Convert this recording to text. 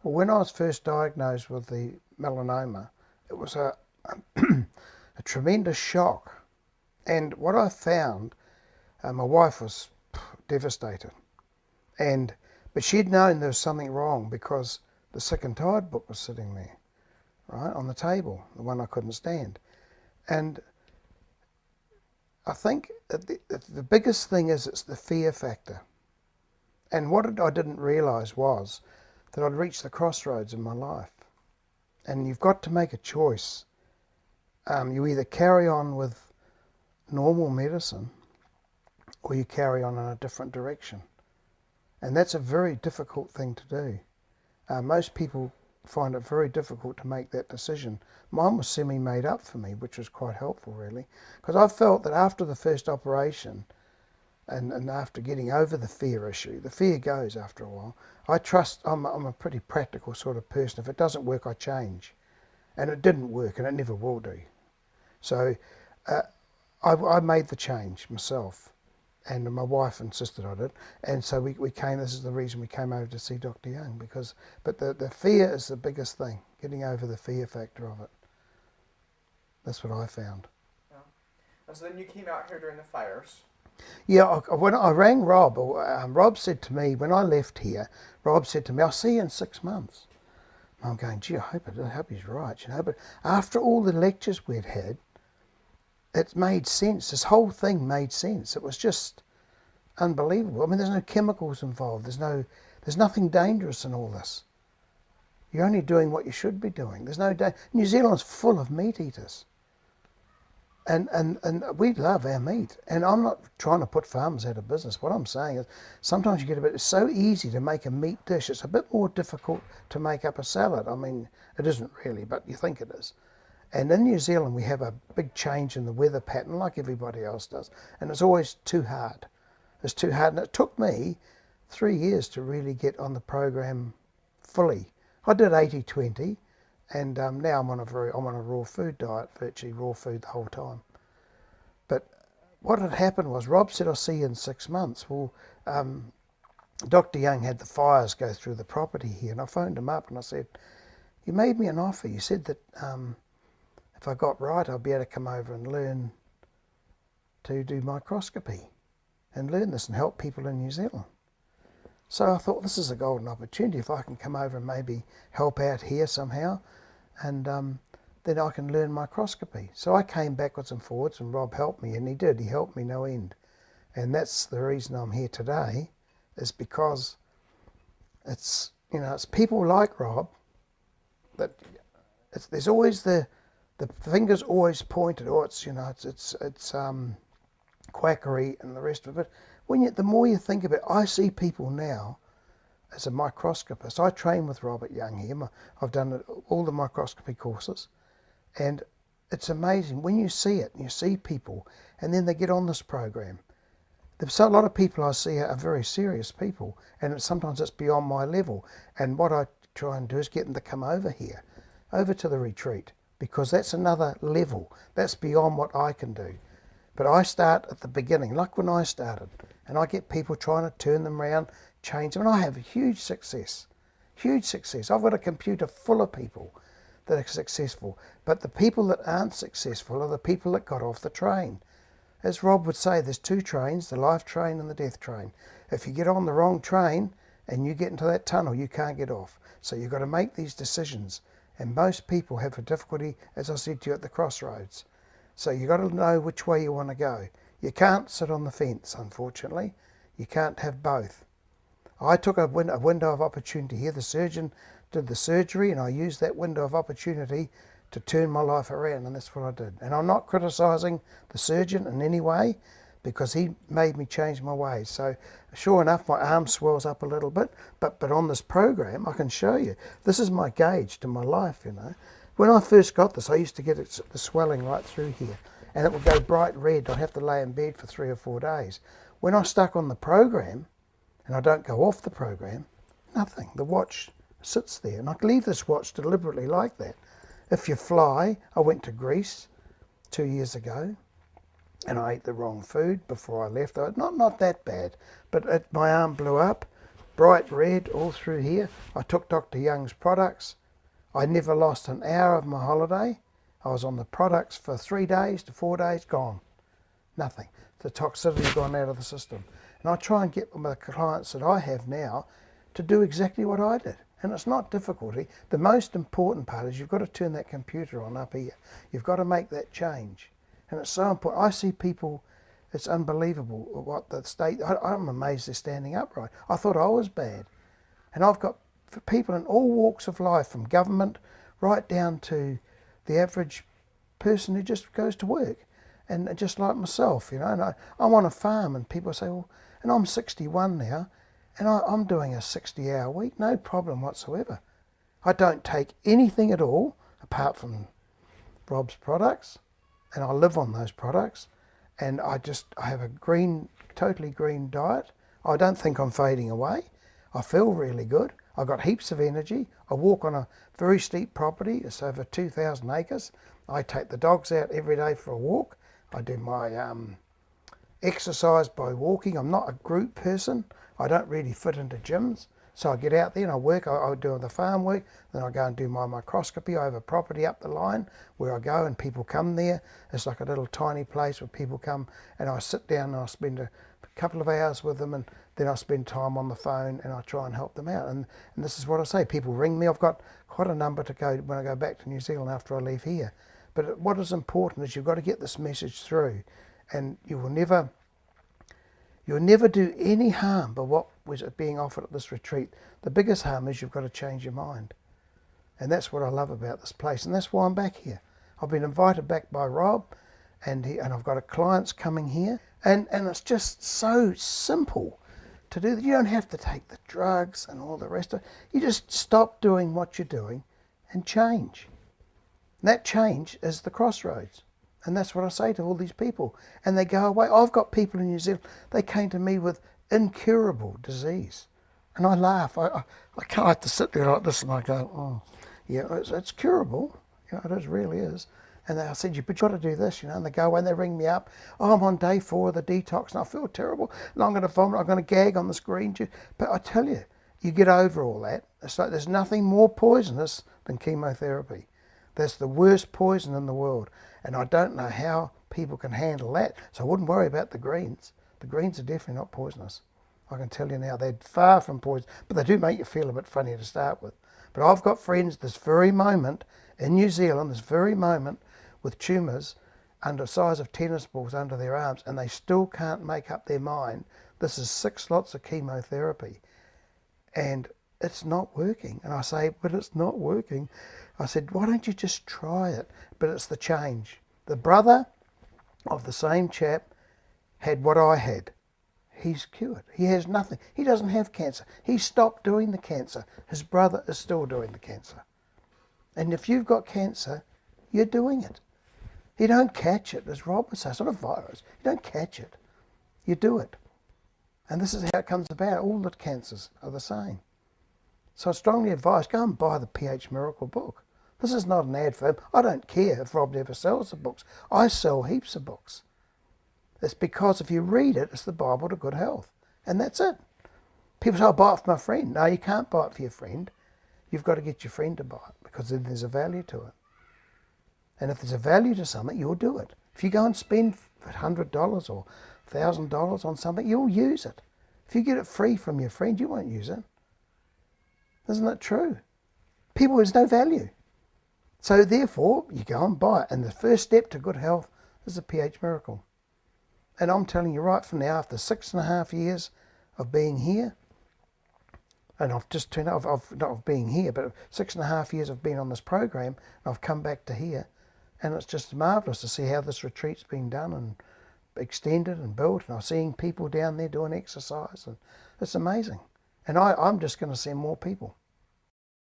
Well, when I was first diagnosed with the melanoma, it was a tremendous shock. And what I found, my wife was devastated. And but she'd known there was something wrong because the Sick and Tired book was sitting there, right, on the table, the one I couldn't stand. And I think that the biggest thing is it's the fear factor. And what I didn't realise was that I'd reached the crossroads in my life. And you've got to make a choice. You either carry on with normal medicine or you carry on in a different direction. And that's a very difficult thing to do. Most people find it very difficult to make that decision. Mine was semi-made up for me, which was quite helpful, really. Because I felt that after the first operation, and after getting over the fear issue, the fear goes after a while. I'm a pretty practical sort of person. If it doesn't work, I change. And it didn't work, and it never will do. So I made the change myself. And my wife insisted on it, and so we came. This is the reason we came over to see Dr. Young, but the fear is the biggest thing. Getting over the fear factor of it. That's what I found. Yeah. And so then you came out here during the fires. Yeah, when I rang Rob, Rob said to me when I left here, Rob said to me, "I'll see you in 6 months." And I'm going, gee, I hope he's right, you know. But after all the lectures we'd had, it made sense. This whole thing made sense. It was just unbelievable. I mean, there's no chemicals involved. There's nothing dangerous in all this. You're only doing what you should be doing. There's no New Zealand's full of meat eaters, and we love our meat. And I'm not trying to put farmers out of business. What I'm saying is, sometimes you get it's so easy to make a meat dish. It's a bit more difficult to make up a salad. I mean, it isn't really, but you think it is. And in New Zealand, we have a big change in the weather pattern like everybody else does. And it's always too hard. It's too hard. And it took me 3 years to really get on the program fully. I did 80-20, and now I'm on a raw food diet, virtually raw food the whole time. But what had happened was, Rob said, I'll see you in 6 months. Well, Dr. Young had the fires go through the property here, and I phoned him up and I said, you made me an offer. You said that if I got right, I'd be able to come over and learn to do microscopy and learn this and help people in New Zealand. So I thought, this is a golden opportunity. If I can come over and maybe help out here somehow, and then I can learn microscopy. So I came backwards and forwards, and Rob helped me, and he did. He helped me no end. And that's the reason I'm here today, is because it's people like Rob that there's always the finger's always pointed, it's quackery and the rest of it. The more you think of it, I see people now as a microscopist. I train with Robert Young here. I've done all the microscopy courses, and it's amazing when you see it and you see people, and then they get on this program. There's a lot of people I see are very serious people, and sometimes it's beyond my level. And what I try and do is get them to come over here, over to the retreat, because that's another level. That's beyond what I can do. But I start at the beginning, like when I started, and I get people trying to turn them around, change them, and I have huge success. Huge success. I've got a computer full of people that are successful, but the people that aren't successful are the people that got off the train. As Rob would say, there's 2 trains, the life train and the death train. If you get on the wrong train and you get into that tunnel, you can't get off. So you've got to make these decisions. And most people have a difficulty, as I said to you, at the crossroads. So you've got to know which way you want to go. You can't sit on the fence, unfortunately. You can't have both. I took a window of opportunity here. The surgeon did the surgery, and I used that window of opportunity to turn my life around, and that's what I did. And I'm not criticising the surgeon in any way, because he made me change my ways. So sure enough, my arm swells up a little bit, but on this program, I can show you. This is my gauge to my life, When I first got this, I used to get the swelling right through here, and it would go bright red. I'd have to lay in bed for 3 or 4 days. When I stuck on the program, and I don't go off the program, nothing. The watch sits there, and I leave this watch deliberately like that. If you fly, I went to Greece 2 years ago, and I ate the wrong food before I left. Not that bad, but my arm blew up, bright red all through here. I took Dr. Young's products. I never lost an hour of my holiday. I was on the products for 3 days to 4 days, gone. Nothing. The toxicity gone out of the system. And I try and get the clients that I have now to do exactly what I did. And it's not difficulty. The most important part is you've got to turn that computer on up here. You've got to make that change. And it's so important. I see people, it's unbelievable what the state, I'm amazed they're standing upright. I thought I was bad. And I've got people in all walks of life, from government right down to the average person who just goes to work. And just like myself, you know, and I'm on a farm, and people say, well, and I'm 61 now, and I'm doing a 60-hour week, no problem whatsoever. I don't take anything at all apart from Rob's products, and I live on those products, and I have a totally green diet. I don't think I'm fading away. I feel really good. I've got heaps of energy. I walk on a very steep property. It's over 2,000 acres. I take the dogs out every day for a walk. I do my exercise by walking. I'm not a group person. I don't really fit into gyms. So I get out there and I work. I do the farm work. Then I go and do my microscopy. I have a property up the line where I go and people come there. It's like a little tiny place where people come, and I sit down and I spend a couple of hours with them, and then I spend time on the phone and I try and help them out. And this is what I say. People ring me. I've got quite a number to go when I go back to New Zealand after I leave here. But what is important is you've got to get this message through, and you'll never do any harm by what was being offered at this retreat. The biggest harm is you've got to change your mind. And that's what I love about this place, and that's why I'm back here. I've been invited back by Rob, and I've got clients coming here, and it's just so simple to do. You don't have to take the drugs and all the rest of it. You just stop doing what you're doing and change. And that change is the crossroads. And that's what I say to all these people. And they go away. I've got people in New Zealand, they came to me with incurable disease. And I laugh. I can't have to sit there like this and I go, oh, yeah, it's curable. You know, it really is. And I said, but you've got to do this, you know. And they go away and they ring me up. Oh, I'm on day 4 of the detox and I feel terrible. And I'm going to vomit. I'm going to gag on this green juice. But I tell you, you get over all that. It's like there's nothing more poisonous than chemotherapy. That's the worst poison in the world. And I don't know how people can handle that. So I wouldn't worry about the greens. The greens are definitely not poisonous. I can tell you now, they're far from poison. But they do make you feel a bit funny to start with. But I've got friends this very moment in New Zealand, this very moment, with tumours under the size of tennis balls under their arms, and they still can't make up their mind. This is 6 lots of chemotherapy. And it's not working. And I say, but it's not working. I said, why don't you just try it? But it's the change. The brother of the same chap had what I had. He's cured. He has nothing. He doesn't have cancer. He stopped doing the cancer. His brother is still doing the cancer. And if you've got cancer, you're doing it. You don't catch it, as Rob would say. It's not a virus. You don't catch it. You do it. And this is how it comes about. All the cancers are the same. So I strongly advise, go and buy the pH Miracle book. This is not an ad for him. I don't care if Rob ever sells the books. I sell heaps of books. It's because if you read it, it's the Bible to good health. And that's it. People say, I'll buy it for my friend. No, you can't buy it for your friend. You've got to get your friend to buy it, because then there's a value to it. And if there's a value to something, you'll do it. If you go and spend $100 or $1,000 on something, you'll use it. If you get it free from your friend, you won't use it. Isn't that true? People, there's no value. So therefore, you go and buy it. And the first step to good health is the pH Miracle. And I'm telling you right from now, after 6.5 years of being here, and I've just turned out, not of being here, but 6.5 years of being on this program, and I've come back to here, and it's just marvellous to see how this retreat's been done and extended and built, and I'm seeing people down there doing exercise, and it's amazing. And I'm just going to send more people.